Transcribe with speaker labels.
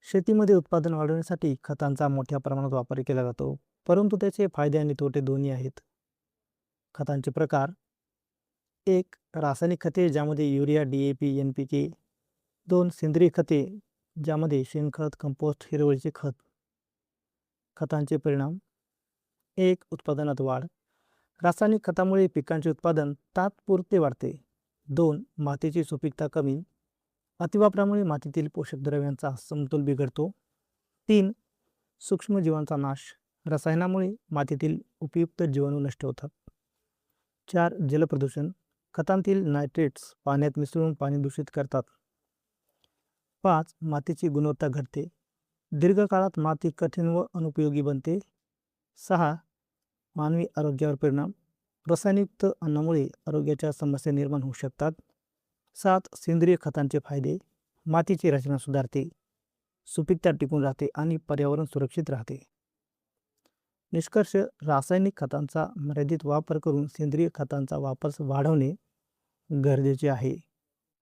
Speaker 1: शेतीमध्ये उत्पादन वाढवण्यासाठी खतांचा मोठ्या प्रमाणात वापर केला जातो, परंतु त्याचे फायदे आणि तोटे दोन्ही आहेत. खतांचे प्रकार: एक, रासायनिक खते ज्यामध्ये युरिया, DAP, NPK. दोन, सेंद्रिय खते ज्यामध्ये शेणखत, कंपोस्ट, हिरवळीचे खत. खतांचे परिणाम: एक, उत्पादनात वाढ. रासायनिक खतामुळे पिकांचे उत्पादन तात्पुरते वाढते. दोन, मातीची सुपीकता कमी. अतिवापरामुळे मातीतील पोषक द्रव्यांचा समतोल बिघडतो. तीन, सूक्ष्मजीवांचा नाश. रसायनामुळे मातीतील उपयुक्त जीवाणू नष्ट होतात. चार, जलप्रदूषण. खतांतील नायट्रेट्स पाण्यात मिसळून पाणी दूषित करतात. पाच, मातीची गुणवत्ता घटते. दीर्घकाळात माती कठीण व अनुपयोगी बनते. सहा, मानवी आरोग्यावर परिणाम. रसायनयुक्त अन्नामुळे आरोग्याच्या समस्या निर्माण होऊ शकतात. सात, सेंद्रिय खतांचे फायदे. मातीची रचना सुधारते, सुपीकता टिकून राहते आणि पर्यावरण सुरक्षित राहते. निष्कर्ष: रासायनिक खतांचा मर्यादित वापर करून सेंद्रिय खतांचा वापर वाढवणे गरजेचे आहे.